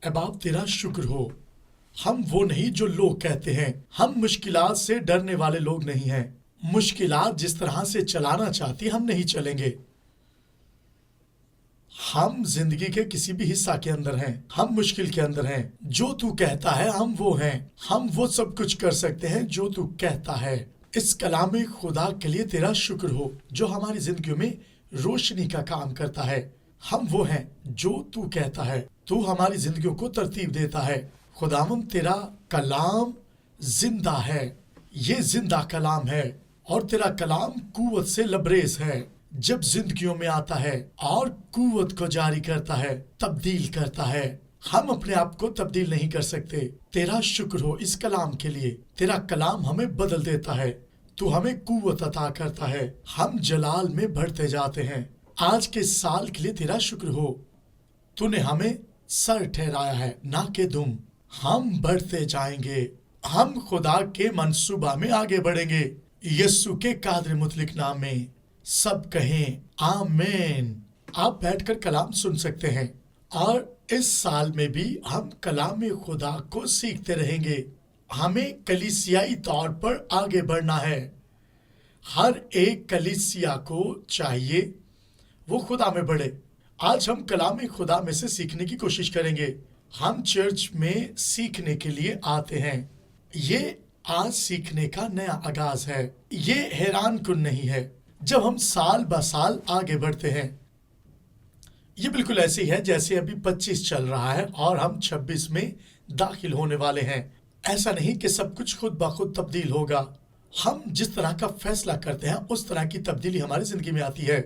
اے باپ تیرا شکر ہو، ہم وہ نہیں جو لوگ کہتے ہیں۔ ہم مشکلات سے ڈرنے والے لوگ نہیں ہیں۔ مشکلات جس طرح سے چلانا چاہتی ہم نہیں چلیں گے۔ ہم زندگی کے کسی بھی حصہ کے اندر ہیں، ہم مشکل کے اندر ہیں۔ جو تو کہتا ہے ہم وہ ہیں، ہم وہ سب کچھ کر سکتے ہیں جو تو کہتا ہے۔ اس کلام خدا کے لیے تیرا شکر ہو جو ہماری زندگیوں میں روشنی کا کام کرتا ہے۔ ہم وہ ہیں جو تو کہتا ہے، تو ہماری زندگیوں کو ترتیب دیتا ہے۔ خداوند تیرا کلام زندہ ہے، یہ زندہ کلام ہے، اور تیرا کلام قوت سے لبریز ہے۔ جب زندگیوں میں آتا ہے اور قوت کو جاری کرتا ہے، تبدیل کرتا ہے۔ ہم اپنے آپ کو تبدیل نہیں کر سکتے۔ تیرا شکر ہو اس کلام کے لیے۔ تیرا کلام ہمیں بدل دیتا ہے، تو ہمیں قوت عطا کرتا ہے، ہم جلال میں بڑھتے جاتے ہیں۔ آج کے سال کے لیے تیرا شکر ہو، تو نے ہمیں سر ٹھہرایا ہے نہ کہ دم۔ ہم بڑھتے جائیں گے، ہم خدا کے منصوبہ میں آگے بڑھیں گے۔ یسوع کے قادر مطلق نام میں سب کہیں آمین۔ آپ بیٹھ کر کلام سن سکتے ہیں، اور اس سال میں بھی ہم کلام خدا کو سیکھتے رہیں گے۔ ہمیں کلیسیائی طور پر آگے بڑھنا ہے۔ ہر ایک کلیسیا کو چاہیے وہ خدا میں بڑھے۔ آج ہم کلام خدا میں سے سیکھنے کی کوشش کریں گے۔ ہم چرچ میں سیکھنے کے لیے آتے ہیں۔ یہ آج سیکھنے کا نیا آغاز ہے۔ یہ حیران کن نہیں ہے جب ہم سال بہ سال آگے بڑھتے ہیں۔ یہ بالکل ایسی ہے جیسے ابھی 25 چل رہا ہے اور ہم 26 میں داخل ہونے والے ہیں۔ ایسا نہیں کہ سب کچھ خود بخود تبدیل ہوگا۔ ہم جس طرح کا فیصلہ کرتے ہیں اس طرح کی تبدیلی ہماری زندگی میں آتی ہے۔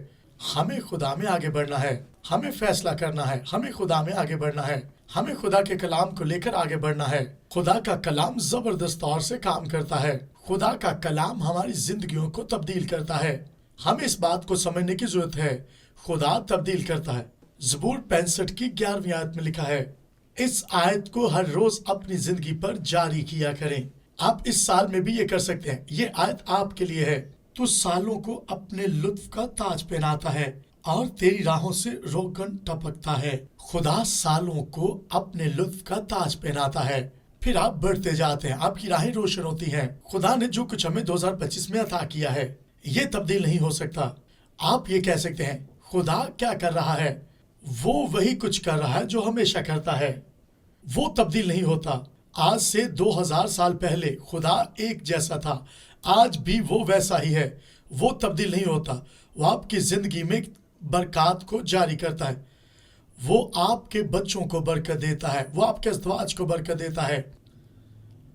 ہمیں خدا میں آگے بڑھنا ہے، ہمیں فیصلہ کرنا ہے، ہمیں خدا میں آگے بڑھنا ہے، ہمیں خدا کے کلام کو لے کر آگے بڑھنا ہے۔ خدا کا کلام زبردست طور سے کام کرتا ہے۔ خدا کا کلام ہماری زندگیوں کو تبدیل کرتا ہے۔ ہمیں اس بات کو سمجھنے کی ضرورت ہے، خدا تبدیل کرتا ہے۔ زبور 65 کی 11ویں آیت میں لکھا ہے، اس آیت کو ہر روز اپنی زندگی پر جاری کیا کریں۔ آپ اس سال میں بھی یہ کر سکتے ہیں۔ یہ آیت آپ کے لیے ہے۔ تو سالوں کو اپنے لطف کا تاج پہناتا ہے اور تیری راہوں سے روغن ٹپکتا ہے۔ خدا سالوں کو اپنے لطف کا تاج پہناتا ہے، پھر آپ بڑھتے جاتے ہیں، آپ کی راہیں روشن ہوتی ہیں۔ خدا نے جو کچھ ہمیں 2025 میں عطا کیا ہے یہ تبدیل نہیں ہو سکتا۔ آپ یہ کہہ سکتے ہیں خدا کیا کر رہا ہے؟ وہ وہی کچھ کر رہا ہے جو ہمیشہ کرتا ہے، وہ تبدیل نہیں ہوتا۔ آج سے 2000 سال پہلے خدا ایک جیسا تھا، آج بھی وہ ویسا ہی ہے، وہ تبدیل نہیں ہوتا۔ وہ آپ کی زندگی میں برکات کو جاری کرتا ہے، وہ آپ کے بچوں کو برکت دیتا ہے، وہ آپ کے ازدواج کو برکت دیتا ہے۔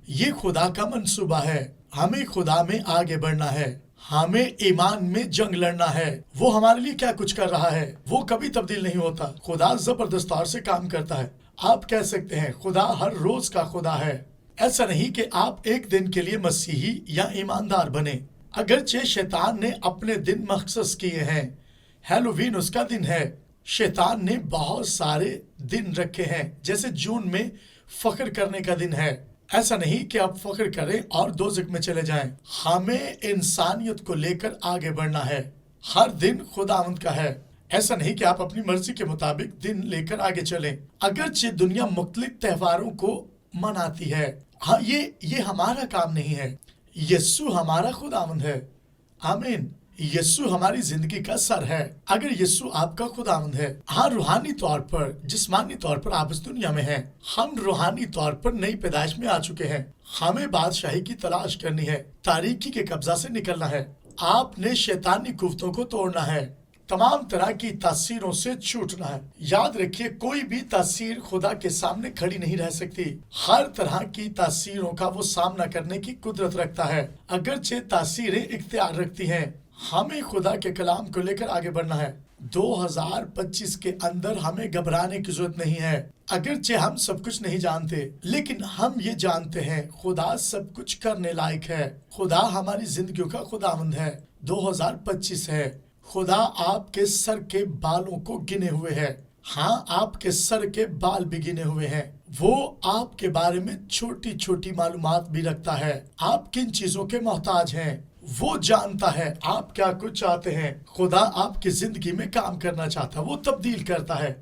یہ خدا کا منصوبہ ہے۔ ہمیں خدا میں آگے بڑھنا ہے، ہمیں ایمان میں جنگ لڑنا ہے۔ وہ ہمارے لیے کیا کچھ کر رہا ہے وہ کبھی تبدیل نہیں ہوتا۔ خدا زبردست طور سے کام کرتا ہے۔ آپ کہہ سکتے ہیں خدا ہر روز کا خدا ہے۔ ایسا نہیں کہ آپ ایک دن کے لیے مسیحی یا ایماندار بنے۔ اگرچہ شیطان نے اپنے دن مخصوص کیے ہیں، ہیلووین اس کا دن ہے۔ شیطان نے بہت سارے دن رکھے ہیں، جیسے جون میں فخر کرنے کا دن ہے۔ ایسا نہیں کہ آپ فخر کریں اور دوزخ میں چلے جائیں۔ ہمیں انسانیت کو لے کر آگے بڑھنا ہے۔ ہر دن خداوند کا ہے۔ ایسا نہیں کہ آپ اپنی مرضی کے مطابق دن لے کر آگے چلیں۔ اگرچہ دنیا مختلف تہواروں کو مناتی ہے، ہاں یہ ہمارا کام نہیں ہے۔ یسوع ہمارا خداوند ہے۔ آمین۔ یسوع ہماری زندگی کا سر ہے۔ اگر یسوع آپ کا خداوند ہے، ہاں روحانی طور پر، جسمانی طور پر آپ اس دنیا میں ہیں، ہم روحانی طور پر نئی پیدائش میں آ چکے ہیں۔ ہمیں بادشاہی کی تلاش کرنی ہے، تاریکی کے قبضہ سے نکلنا ہے۔ آپ نے شیطانی قوتوں کو توڑنا ہے، تمام طرح کی تاثیروں سے چھوٹنا ہے۔ یاد رکھیے کوئی بھی تاثیر خدا کے سامنے کھڑی نہیں رہ سکتی۔ ہر طرح کی تاثیروں کا وہ سامنا کرنے کی قدرت رکھتا ہے، اگرچہ تاثیریں اختیار رکھتی ہیں۔ ہمیں خدا کے کلام کو لے کر آگے بڑھنا ہے۔ 2025 کے اندر ہمیں گھبرانے کی ضرورت نہیں ہے۔ اگرچہ ہم سب کچھ نہیں جانتے، لیکن ہم یہ جانتے ہیں خدا سب کچھ کرنے لائق ہے۔ خدا ہماری زندگیوں کا خداوند ہے۔ 2025 ہے۔ خدا آپ کے سر کے بالوں کو گنے ہوئے ہے۔ ہاں آپ کے سر کے بال بھی گنے ہوئے ہیں۔ وہ آپ کے بارے میں چھوٹی چھوٹی معلومات بھی رکھتا ہے۔ آپ کن چیزوں کے محتاج ہیں وہ جانتا ہے۔ آپ کیا کچھ چاہتے ہیں، خدا آپ کی زندگی میں کام کرنا چاہتا ہے، وہ تبدیل کرتا ہے۔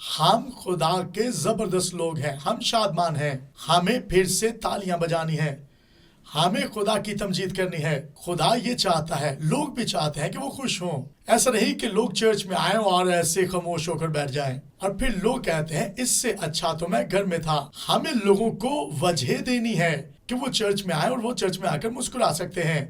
ہم خدا کے زبردست لوگ ہیں، ہم شادمان ہیں، ہمیں پھر سے تالیاں بجانی ہیں، ہمیں خدا کی تمجید کرنی ہے۔ خدا یہ چاہتا ہے، لوگ بھی چاہتے ہیں کہ وہ خوش ہوں۔ ایسا نہیں کہ لوگ چرچ میں آئیں اور ایسے خاموش ہو کر بیٹھ جائیں اور پھر لوگ کہتے ہیں اس سے اچھا تو میں گھر میں تھا۔ ہمیں لوگوں کو وجہ دینی ہے کہ وہ چرچ میں آئیں اور وہ چرچ میں آ کر مسکرا سکتے ہیں۔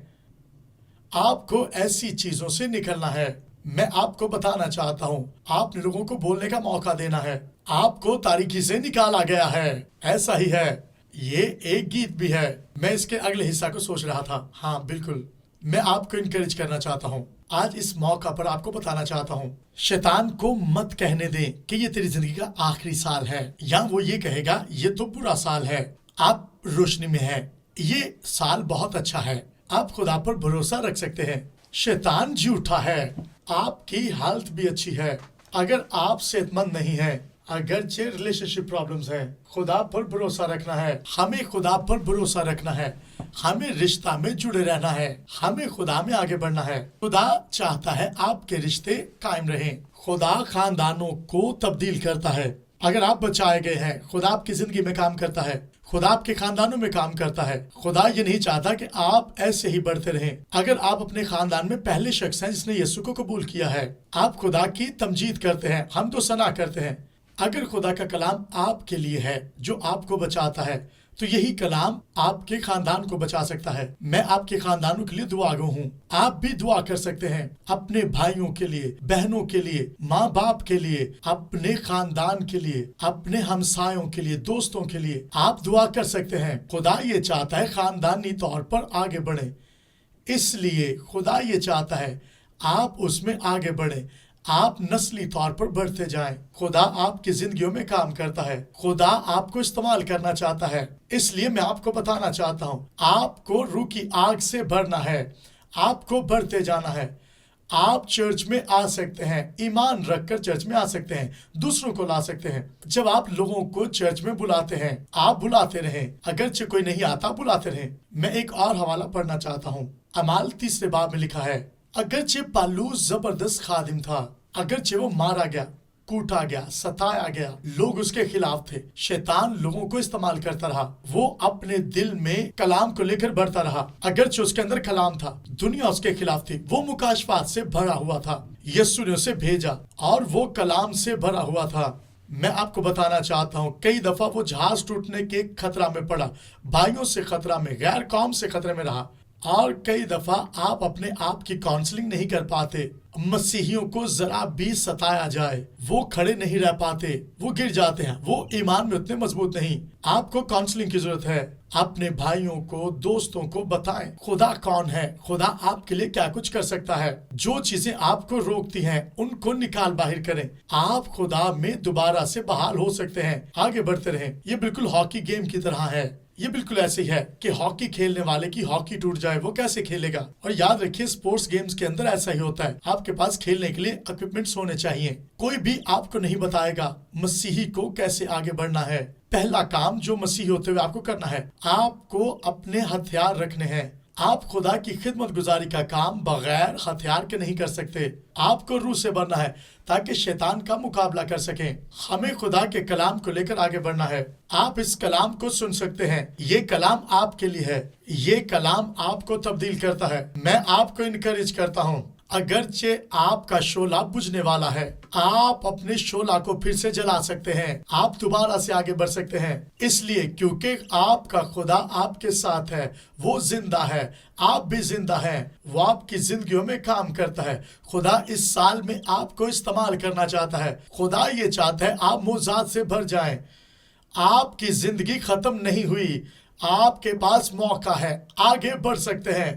آپ کو ایسی چیزوں سے نکلنا ہے۔ میں آپ کو بتانا چاہتا ہوں، آپ نے لوگوں کو بولنے کا موقع دینا ہے۔ آپ کو تاریکی سے نکالا گیا ہے، ایسا ہی ہے۔ یہ ایک گیت بھی ہے، میں اس کے اگلے حصہ کو سوچ رہا تھا۔ ہاں بالکل، میں آپ کو انکریج کرنا چاہتا ہوں، آج اس موقع پر آپ کو بتانا چاہتا ہوں، شیطان کو مت کہنے دیں کہ یہ تیری زندگی کا آخری سال ہے، یا وہ یہ کہے گا یہ تو برا سال ہے۔ آپ روشنی میں ہیں، یہ سال بہت اچھا ہے، آپ خدا پر بھروسہ رکھ سکتے ہیں۔ شیطان جھوٹا ہے، آپ کی حالت بھی اچھی ہے۔ اگر آپ صحت مند نہیں ہیں، اگرچہ ریلیشن شپ پرابلمز ہیں، خدا پر بھروسہ رکھنا ہے، ہمیں خدا پر بھروسہ رکھنا ہے، ہمیں رشتہ میں جڑے رہنا ہے، ہمیں خدا میں آگے بڑھنا ہے۔ خدا چاہتا ہے آپ کے رشتے قائم رہیں۔ خدا خاندانوں کو تبدیل کرتا ہے۔ اگر آپ بچائے گئے ہیں، خدا آپ کی زندگی میں کام کرتا ہے، خدا آپ کے خاندانوں میں کام کرتا ہے۔ خدا یہ نہیں چاہتا کہ آپ ایسے ہی بڑھتے رہیں۔ اگر آپ اپنے خاندان میں پہلے شخص ہیں جس نے یسوع کو قبول کیا ہے، آپ خدا کی تمجید کرتے ہیں، ہم تو ثنا کرتے ہیں۔ اگر خدا کا کلام آپ کے لیے ہے جو آپ کو بچاتا ہے، تو یہی کلام آپ کے خاندان کو بچا سکتا ہے۔ میں آپ کے خاندانوں کے لیے دعا گو ہوں۔ آپ بھی دعا کر سکتے ہیں اپنے بھائیوں کے لیے، بہنوں کے لیے، ماں باپ کے لیے، اپنے خاندان کے لیے، اپنے ہمسایوں کے لیے، دوستوں کے لیے آپ دعا کر سکتے ہیں۔ خدا یہ چاہتا ہے خاندانی طور پر آگے بڑھیں، اس لیے خدا یہ چاہتا ہے آپ اس میں آگے بڑھیں، آپ نسلی طور پر بڑھتے جائیں۔ خدا آپ کی زندگیوں میں کام کرتا ہے، خدا آپ کو استعمال کرنا چاہتا ہے۔ اس لیے میں آپ کو بتانا چاہتا ہوں، آپ کو روح کی آگ سے بھرنا ہے، آپ کو بڑھتے جانا ہے۔ آپ چرچ میں آ سکتے ہیں، ایمان رکھ کر چرچ میں آ سکتے ہیں، دوسروں کو لا سکتے ہیں۔ جب آپ لوگوں کو چرچ میں بلاتے ہیں، آپ بلاتے رہیں، اگرچہ کوئی نہیں آتا بلاتے رہیں۔ میں ایک اور حوالہ پڑھنا چاہتا ہوں، اعمال 3 باب میں لکھا ہے، اگرچہ پالوس زبردست خادم تھا، اگرچہ وہ مارا گیا، کوٹا گیا، ستایا گیا، لوگ اس کے خلاف تھے، شیطان لوگوں کو استعمال کرتا رہا، وہ اپنے دل میں کلام کو لے کر بڑھتا رہا، اگرچہ اس کے اندر کلام تھا، دنیا اس کے خلاف تھی، وہ مکاشفات سے بھرا ہوا تھا، یسوع نے اسے بھیجا اور وہ کلام سے بھرا ہوا تھا۔ میں آپ کو بتانا چاہتا ہوں، کئی دفعہ وہ جہاز ٹوٹنے کے خطرہ میں پڑا، بھائیوں سے خطرہ میں، غیر قوم سے خطرے میں رہا، اور کئی دفعہ آپ اپنے آپ کی کاؤنسلنگ نہیں کر پاتے۔ مسیحیوں کو ذرا بھی ستایا جائے، وہ کھڑے نہیں رہ پاتے، وہ گر جاتے ہیں، وہ ایمان میں اتنے مضبوط نہیں۔ آپ کو کاؤنسلنگ کی ضرورت ہے۔ اپنے بھائیوں کو، دوستوں کو بتائیں خدا کون ہے، خدا آپ کے لیے کیا کچھ کر سکتا ہے۔ جو چیزیں آپ کو روکتی ہیں ان کو نکال باہر کریں، آپ خدا میں دوبارہ سے بحال ہو سکتے ہیں، آگے بڑھتے رہیں۔ یہ بالکل ہاکی گیم کی طرح ہے، یہ بالکل ایسے ہی ہے کہ ہاکی کھیلنے والے کی ہاکی ٹوٹ جائے وہ کیسے کھیلے گا۔ اور یاد رکھیے اسپورٹس گیمز کے اندر ایسا ہی ہوتا ہے، آپ کے پاس کھیلنے کے لیے اکوپمنٹس ہونے چاہیے۔ کوئی بھی آپ کو نہیں بتائے گا مسیحی کو کیسے آگے بڑھنا ہے۔ پہلا کام جو مسیحی ہوتے ہوئے آپ کو کرنا ہے، آپ کو اپنے ہتھیار رکھنے ہیں۔ آپ خدا کی خدمت گزاری کا کام بغیر ہتھیار کے نہیں کر سکتے۔ آپ کو روح سے بھرنا ہے تاکہ شیطان کا مقابلہ کر سکیں۔ ہمیں خدا کے کلام کو لے کر آگے بڑھنا ہے۔ آپ اس کلام کو سن سکتے ہیں، یہ کلام آپ کے لیے ہے، یہ کلام آپ کو تبدیل کرتا ہے۔ میں آپ کو انکریج کرتا ہوں، اگرچہ آپ کا شعلہ بجھنے والا ہے، آپ اپنے شعلہ کو پھر سے جلا سکتے ہیں، آپ دوبارہ سے آگے بڑھ سکتے ہیں، اس لیے کیونکہ آپ کا خدا آپ کے ساتھ ہے، وہ زندہ ہے، آپ بھی زندہ ہیں، وہ آپ کی زندگیوں میں کام کرتا ہے۔ خدا اس سال میں آپ کو استعمال کرنا چاہتا ہے۔ خدا یہ چاہتا ہے آپ معجزات سے بھر جائیں۔ آپ کی زندگی ختم نہیں ہوئی، آپ کے پاس موقع ہے، آگے بڑھ سکتے ہیں،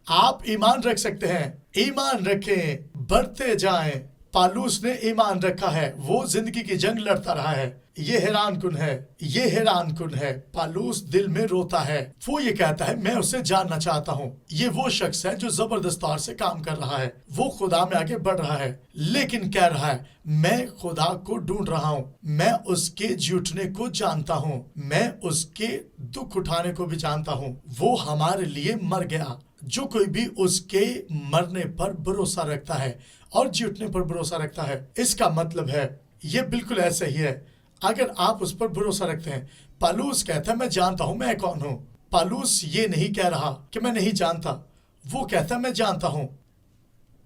آپ ایمان رکھ سکتے ہیں، ایمان رکھیں، بڑھتے جائیں۔ پالوس نے ایمان رکھا ہے، وہ زندگی کی جنگ لڑتا رہا ہے۔ یہ حیران کن ہے، یہ حیران کن ہے۔ پالوس دل میں روتا ہے، وہ یہ کہتا ہے میں اسے جاننا چاہتا ہوں۔ یہ وہ شخص ہے جو زبردست طور سے کام کر رہا ہے، وہ خدا میں آگے بڑھ رہا ہے، لیکن کہہ رہا ہے میں خدا کو ڈھونڈ رہا ہوں، میں اس کے جھوٹنے کو جانتا ہوں، میں اس کے دکھ اٹھانے کو بھی جانتا ہوں۔ وہ ہمارے لیے مر گیا۔ جو کوئی بھی اس کے مرنے پر بھروسہ رکھتا ہے اور جھوٹنے پر بھروسہ رکھتا ہے، اس کا مطلب ہے یہ بالکل ایسا ہی ہے اگر آپ اس پر بھروسہ رکھتے ہیں۔ پالوس کہتا ہے میں جانتا ہوں میں کون ہوں۔ پالوس یہ نہیں کہہ رہا کہ میں نہیں جانتا، وہ کہتا ہے میں جانتا ہوں۔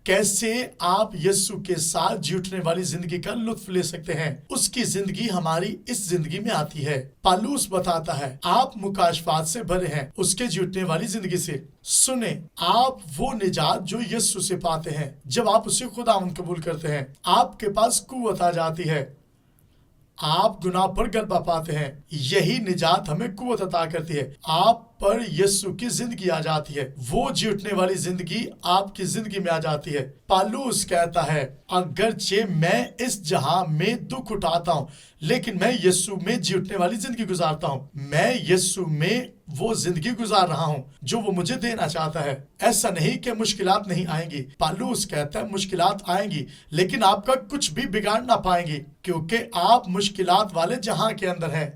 کیسے آپ یسوع کے ساتھ جھوٹنے والی زندگی کا لطف لے سکتے ہیں؟ اس کی زندگی ہماری اس زندگی میں آتی ہے۔ پالوس بتاتا ہے آپ مکاشفات سے بھرے ہیں اس کے جھوٹنے والی زندگی سے۔ سنیں، آپ وہ نجات جو یسوع سے پاتے ہیں جب آپ اسے خداوند قبول کرتے ہیں، آپ کے پاس قوت آ جاتی ہے، آپ گناہ پر غلبہ پاتے ہیں۔ یہی نجات ہمیں قوت عطا کرتی ہے۔ آپ پر یسوع کی زندگی آ جاتی ہے، وہ جھوٹنے والی زندگی آپ کی زندگی میں آ جاتی ہے۔ پالوس کہتا ہے اگرچہ میں اس جہاں میں دکھ اٹھاتا ہوں لیکن میں یسوع میں جھوٹنے والی زندگی گزارتا ہوں۔ میں یسوع میں وہ زندگی گزار رہا ہوں جو وہ مجھے دینا چاہتا ہے۔ ایسا نہیں کہ مشکلات نہیں آئیں گی۔ پالوس کہتا ہے مشکلات آئیں گی لیکن آپ کا کچھ بھی بگاڑ نہ پائیں گی کیونکہ آپ مشکلات والے جہاں کے اندر ہیں۔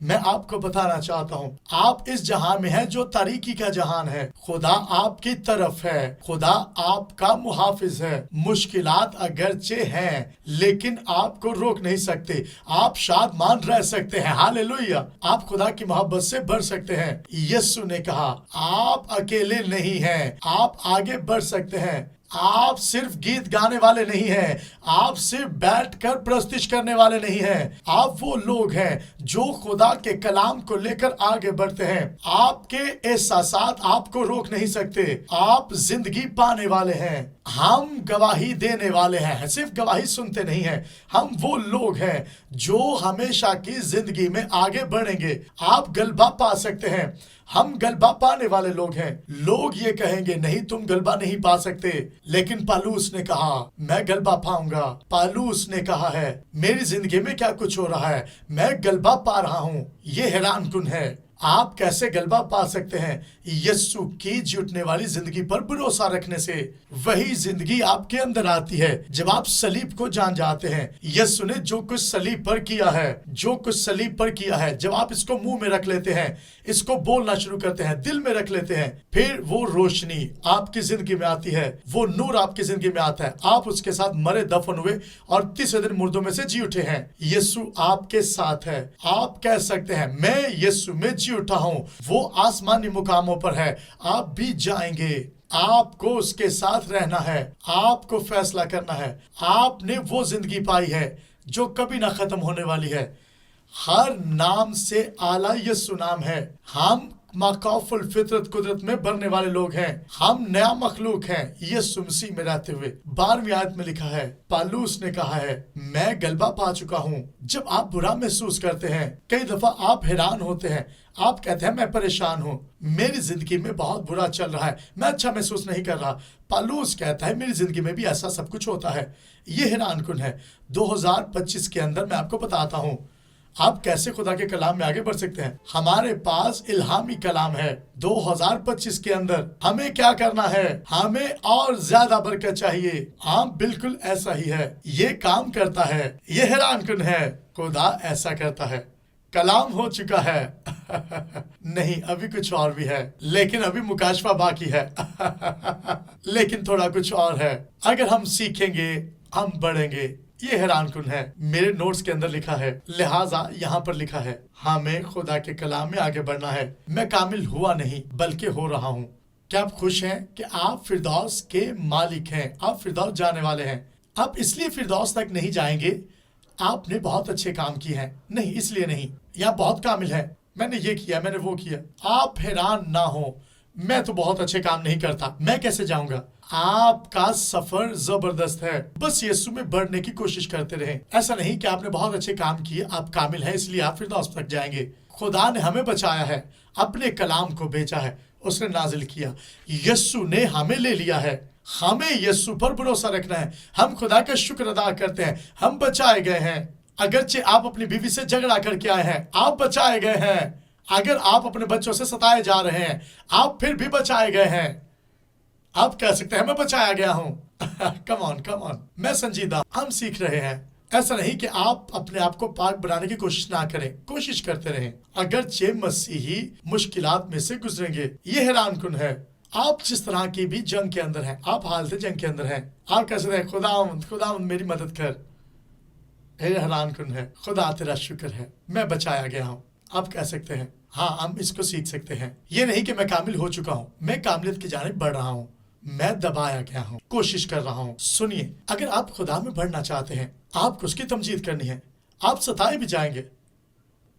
میں آپ کو بتانا چاہتا ہوں آپ اس جہاں میں ہیں جو تاریکی کا جہان ہے۔ خدا آپ کی طرف ہے، خدا آپ کا محافظ ہے۔ مشکلات اگرچہ ہیں لیکن آپ کو روک نہیں سکتے۔ آپ شادمان رہ سکتے ہیں، ہاللویا۔ آپ خدا کی محبت سے بھر سکتے ہیں۔ یسوع نے کہا آپ اکیلے نہیں ہیں، آپ آگے بڑھ سکتے ہیں۔ آپ صرف گیت گانے والے نہیں ہیں، آپ صرف بیٹھ کر پرستش کرنے والے نہیں ہیں۔ آپ وہ لوگ ہیں جو خدا کے کلام کو لے کر آگے بڑھتے ہیں۔ آپ کے احساسات آپ کو روک نہیں سکتے۔ آپ زندگی پانے والے ہیں۔ ہم گواہی دینے والے ہیں، صرف گواہی سنتے نہیں ہیں۔ ہم وہ لوگ ہیں جو ہمیشہ کی زندگی میں آگے بڑھیں گے۔ آپ غلبہ پا سکتے ہیں۔ ہم غلبہ پانے والے لوگ ہیں۔ لوگ یہ کہیں گے نہیں تم غلبہ نہیں پا سکتے، لیکن پالوس نے کہا میں غلبہ پاؤں گا۔ پالوس نے کہا ہے میری زندگی میں کیا کچھ ہو رہا ہے، میں غلبہ پا رہا ہوں۔ یہ حیران کن ہے۔ آپ کیسے غلبہ پا سکتے ہیں؟ یسوع کی جھوٹنے والی زندگی پر بھروسہ رکھنے سے۔ وہی زندگی آپ کے اندر آتی ہے جب آپ صلیب کو جان جاتے ہیں۔ یسوع نے جو کچھ صلیب پر کیا ہے، جو کچھ صلیب پر کیا ہے، جب آپ اس کو منہ میں رکھ لیتے ہیں، اس کو بولنا شروع کرتے ہیں، دل میں رکھ لیتے ہیں، پھر وہ روشنی آپ کی زندگی میں آتی ہے، وہ نور آپ کی زندگی میں آتا ہے۔ آپ اس کے ساتھ مرے دفن ہوئے اور تیسرے دن مردوں میں سے جی اٹھے ہیں۔ یسوع آپ کے ساتھ ہے۔ آپ کہہ سکتے ہیں میں یسوع میں جی اٹھا ہوں، وہ آسمانی مقاموں پر ہے، آپ بھی جائیں گے۔ آپ کو اس کے ساتھ رہنا ہے، آپ کو فیصلہ کرنا ہے۔ آپ نے وہ زندگی پائی ہے جو کبھی نہ ختم ہونے والی ہے۔ ہر نام سے اعلیٰ یسوع نام ہے۔ ہم ماخوف الفطرت قدرت میں بھرنے والے لوگ ہیں۔ ہم نیا مخلوق ہیں یسوع مسیح میں رہتے ہوئے۔ 12ویں آیت میں لکھا ہے پالوس نے کہا ہے میں غلبہ پا چکا ہوں۔ جب آپ برا محسوس کرتے ہیں، کئی دفعہ آپ حیران ہوتے ہیں، آپ کہتے ہیں میں پریشان ہوں، میری زندگی میں بہت برا چل رہا ہے، میں اچھا محسوس نہیں کر رہا۔ پالوس کہتا ہے میری زندگی میں بھی ایسا سب کچھ ہوتا ہے۔ یہ حیران کن ہے۔ 2025 کے اندر میں آپ کو بتاتا ہوں آپ کیسے خدا کے کلام میں آگے بڑھ سکتے ہیں۔ ہمارے پاس الہامی کلام ہے۔ 2025 کے اندر ہمیں کیا کرنا ہے؟ ہمیں اور زیادہ برکت چاہیے۔ ہاں بالکل ایسا ہی ہے، یہ کام کرتا ہے۔ یہ حیران کن ہے، خدا ایسا کرتا ہے۔ کلام ہو چکا ہے نہیں، ابھی کچھ اور بھی ہے، لیکن ابھی مکاشفہ باقی ہے لیکن تھوڑا کچھ اور ہے۔ اگر ہم سیکھیں گے ہم بڑھیں گے۔ یہ حیران کن ہے۔ میرے نوٹس کے اندر لکھا ہے، لہٰذا یہاں پر لکھا ہے ہمیں خدا کے کلام میں آگے بڑھنا ہے۔ میں کامل ہوا نہیں بلکہ ہو رہا ہوں۔ کیا آپ خوش ہیں کہ آپ فردوس کے مالک ہیں؟ آپ فردوس جانے والے ہیں۔ آپ اس لیے فردوس تک نہیں جائیں گے آپ نے بہت اچھے کام کیے ہیں، نہیں، اس لیے نہیں، یا بہت کامل ہے، میں نے یہ کیا، میں نے وہ کیا۔ آپ حیران نہ ہو میں تو بہت اچھے کام نہیں کرتا، میں کیسے جاؤں گا؟ آپ کا سفر زبردست ہے، بس یسوع میں بڑھنے کی کوشش کرتے رہیں۔ ایسا نہیں کہ آپ نے بہت اچھے کام کیے، آپ کامل ہیں اس لیے آپ فردوس تک جائیں گے۔ خدا نے ہمیں بچایا ہے، اپنے کلام کو بھیجا ہے، اس نے نازل کیا، یسوع نے ہمیں لے لیا ہے۔ ہمیں یسوع پر بھروسہ رکھنا ہے۔ ہم خدا کا شکر ادا کرتے ہیں، ہم بچائے گئے ہیں۔ اگرچہ آپ اپنی بیوی سے جھگڑا کر کے آئے ہیں، آپ بچائے گئے ہیں۔ اگر آپ اپنے بچوں سے ستائے جا رہے ہیں، آپ پھر بھی بچائے گئے ہیں۔ آپ کہہ سکتے ہیں میں بچایا گیا ہوں کم آن، میں سنجیدہ، ہم سیکھ رہے ہیں۔ ایسا نہیں کہ آپ اپنے آپ کو پاک بنانے کی کوشش نہ کریں، کوشش کرتے رہیں۔ اگرچہ مسیحی مشکلات میں سے گزریں گے۔ یہ حیران کن ہے، آپ جس طرح کی بھی جنگ کے اندر ہیں، آپ حالت جنگ کے اندر ہیں، آپ کہہ سکتے ہیں خداوند میری مدد کر۔ حیران کن ہے، خدا تیرا شکر ہے میں بچایا گیا ہوں۔ آپ کہہ سکتے ہیں ہاں ہم اس کو سیکھ سکتے ہیں، یہ نہیں کہ میں کامل ہو چکا ہوں، میں کاملیت کی جانب بڑھ رہا ہوں، میں دبایا گیا ہوں، کوشش کر رہا ہوں۔ سنیے، اگر آپ خدا میں بڑھنا چاہتے ہیں، آپ کو اس کی تمجید کرنی ہے۔ آپ ستائے بھی جائیں گے۔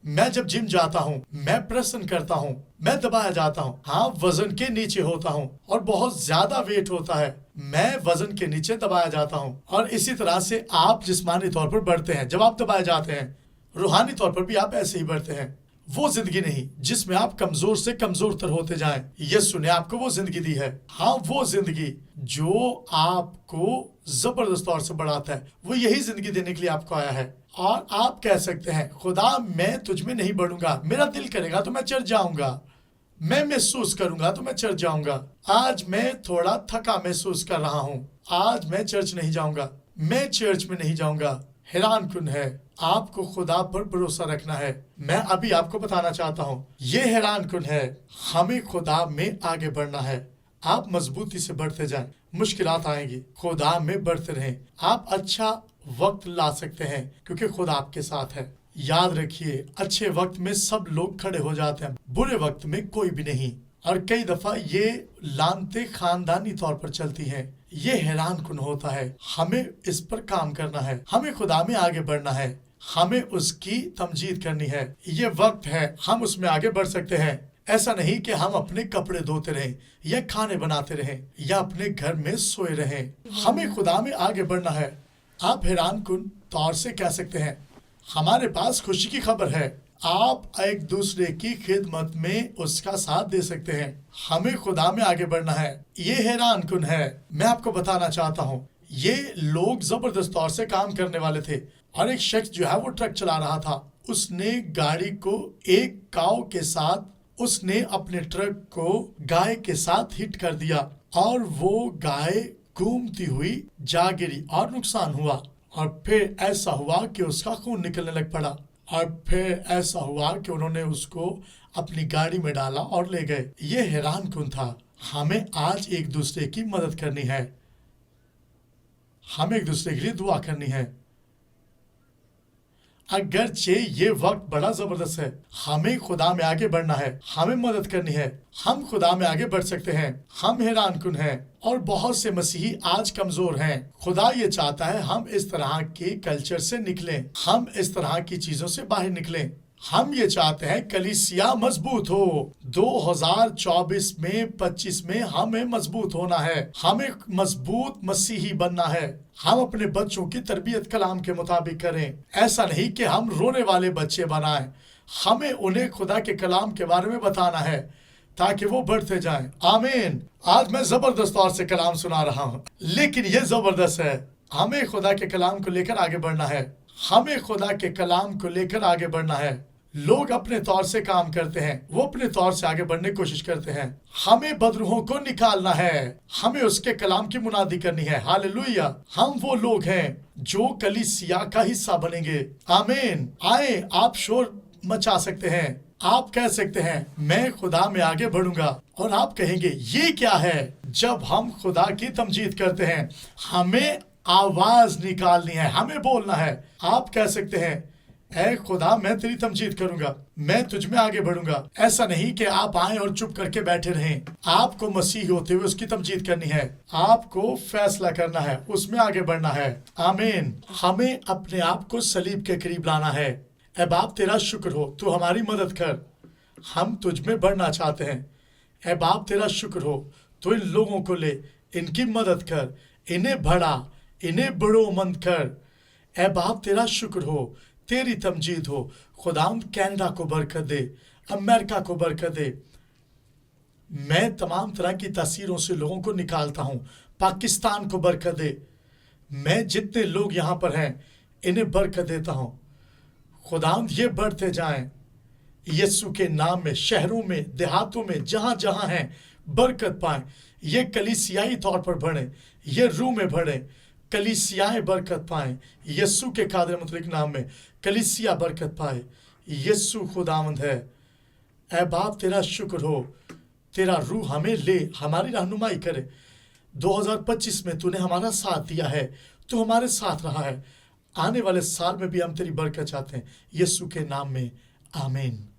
میں جب جم جاتا ہوں، میں پریسن کرتا ہوں، میں دبایا جاتا ہوں، ہاں وزن کے نیچے ہوتا ہوں اور بہت زیادہ ویٹ ہوتا ہے، میں وزن کے نیچے دبایا جاتا ہوں۔ اور اسی طرح سے آپ جسمانی طور پر بڑھتے ہیں جب آپ دبائے جاتے ہیں، روحانی طور پر بھی آپ ایسے ہی بڑھتے ہیں۔ وہ زندگی نہیں جس میں آپ کمزور سے کمزور تر ہوتے جائیں، یسوع نے آپ کو وہ زندگی دی ہے۔ ہاں وہ زندگی جو آپ کو زبردست طور سے بڑھاتا ہے، وہ یہی زندگی دینے کے لیے آپ کو آیا ہے۔ اور آپ کہہ سکتے ہیں خدا میں تجھ میں نہیں بڑھوں گا، میرا دل کرے گا تو میں چڑھ جاؤں گا، میں محسوس کروں گا تو میں چڑھ جاؤں گا۔ آج میں تھوڑا تھکا محسوس کر رہا ہوں، آج میں چرچ نہیں جاؤں گا، میں چرچ میں نہیں جاؤں گا۔ حیران کن ہے، آپ کو خدا پر بھروسہ رکھنا ہے۔ میں ابھی آپ کو بتانا چاہتا ہوں، یہ حیران کن ہے، ہمیں خدا میں آگے بڑھنا ہے۔ آپ مضبوطی سے بڑھتے جائیں، مشکلات آئیں گی، خدا میں بڑھتے رہیں۔ آپ اچھا وقت لا سکتے ہیں کیونکہ خدا آپ کے ساتھ ہے۔ یاد رکھیے، اچھے وقت میں سب لوگ کھڑے ہو جاتے ہیں، برے وقت میں کوئی بھی نہیں۔ اور کئی دفعہ یہ لانتے خاندانی طور پر چلتی ہیں، یہ حیران کن ہوتا ہے۔ ہمیں اس پر کام کرنا ہے، ہمیں خدا میں آگے بڑھنا ہے، ہمیں اس کی تمجید کرنی ہے۔ یہ وقت ہے، ہم اس میں آگے بڑھ سکتے ہیں۔ ایسا نہیں کہ ہم اپنے کپڑے دھوتے رہیں یا کھانے بناتے رہیں یا اپنے گھر میں سوئے رہیں، ہمیں خدا میں آگے بڑھنا ہے۔ آپ حیران کن طور سے کہہ سکتے ہیں ہمارے پاس خوشی کی خبر ہے، آپ ایک دوسرے کی خدمت میں اس کا ساتھ دے سکتے ہیں۔ ہمیں خدا میں آگے بڑھنا ہے، یہ حیران کن ہے۔ میں آپ کو بتانا چاہتا ہوں، یہ لوگ زبردست طور سے کام کرنے والے تھے، اور ایک شخص جو ہے وہ ٹرک چلا رہا تھا، اس نے گاڑی کو ایک کاؤ کے ساتھ، اس نے اپنے ٹرک کو گائے کے ساتھ ہٹ کر دیا، اور وہ گائے گھومتی ہوئی جا گری اور نقصان ہوا۔ اور پھر ایسا ہوا کہ اس کا خون نکلنے لگ پڑا، اور پھر ایسا ہوا کہ انہوں نے اس کو اپنی گاڑی میں ڈالا اور لے گئے۔ یہ حیران کن تھا۔ ہمیں آج ایک دوسرے کی مدد کرنی ہے، ہمیں ایک دوسرے کے لیے دعا کرنی ہے۔ اگرچہ یہ وقت بڑا زبردست ہے، ہمیں خدا میں آگے بڑھنا ہے، ہمیں مدد کرنی ہے، ہم خدا میں آگے بڑھ سکتے ہیں۔ ہم حیران کن ہیں، اور بہت سے مسیحی آج کمزور ہیں۔ خدا یہ چاہتا ہے ہم اس طرح کے کلچر سے نکلیں، ہم اس طرح کی چیزوں سے باہر نکلیں۔ ہم یہ چاہتے ہیں کلیسیا مضبوط ہو۔ 2024 میں 25 میں ہمیں مضبوط ہونا ہے، ہمیں مضبوط مسیحی بننا ہے۔ ہم اپنے بچوں کی تربیت کلام کے مطابق کریں، ایسا نہیں کہ ہم رونے والے بچے بنائیں۔ ہمیں انہیں خدا کے کلام کے بارے میں بتانا ہے تاکہ وہ بڑھتے جائیں۔ آمین۔ آج میں زبردست طور سے کلام سنا رہا ہوں، لیکن یہ زبردست ہے۔ ہمیں خدا کے کلام کو لے کر آگے بڑھنا ہے، ہمیں خدا کے کلام کو لے کر آگے بڑھنا ہے۔ لوگ اپنے طور سے کام کرتے ہیں، وہ اپنے طور سے آگے بڑھنے کی کوشش کرتے ہیں۔ ہمیں بدروحوں کو نکالنا ہے، ہمیں اس کے کلام کی منادی کرنی ہے۔ ہاللویا۔ ہم وہ لوگ ہیں جو کلیسیا کا حصہ بنیں گے۔ آمین۔ آئیں، آپ شور مچا سکتے ہیں، آپ کہہ سکتے ہیں میں خدا میں آگے بڑھوں گا، اور آپ کہیں گے یہ کیا ہے؟ جب ہم خدا کی تمجید کرتے ہیں، ہمیں آواز نکالنی ہے، ہمیں بولنا ہے۔ آپ کہہ سکتے ہیں اے خدا میں تیری تمجید کروں گا، میں تجھ میں آگے بڑھوں گا۔ ایسا نہیں کہ آپ آئیں اور چپ کر کے بیٹھے رہیں، آپ کو مسیح ہوتے ہوئے اس کی تمجید کرنی ہے، آپ کو فیصلہ کرنا ہے، اس میں آگے بڑھنا ہے۔ آمین۔ ہمیں اپنے آپ کو صلیب کے قریب لانا ہے۔ اے باپ تیرا شکر ہو، تو ہماری مدد کر، ہم تجھ میں بڑھنا چاہتے ہیں۔ اے باپ تیرا شکر ہو، تو ان لوگوں کو لے، ان کی مدد کر، انہیں بڑھا، انہیں بڑو مند کر۔ اے باپ تیرا شکر ہو، تیری تمجید ہو۔ خداوند کینیڈا کو برکت دے، امریکہ کو برکت دے۔ میں تمام طرح کی تاثیروں سے لوگوں کو نکالتا ہوں، پاکستان کو برکت دے۔ میں جتنے لوگ یہاں پر ہیں انہیں برکت دیتا ہوں۔ خداوند یہ بڑھتے جائیں یسوع کے نام میں، شہروں میں، دیہاتوں میں، جہاں جہاں ہیں برکت پائیں۔ یہ کلیسیائی طور پر بڑھیں، یہ روح میں بڑھیں، کلیسیائیں برکت پائیں یسوع کے قادر مطلق نام میں، کلیسیا برکت پائے۔ یسوع خداوند ہے۔ اے باپ تیرا شکر ہو، تیرا روح ہمیں لے، ہماری رہنمائی کرے۔ 2025 میں تو نے ہمارا ساتھ دیا ہے، تو ہمارے ساتھ رہا ہے۔ آنے والے سال میں بھی ہم تیری برکت چاہتے ہیں، یسوع کے نام میں آمین۔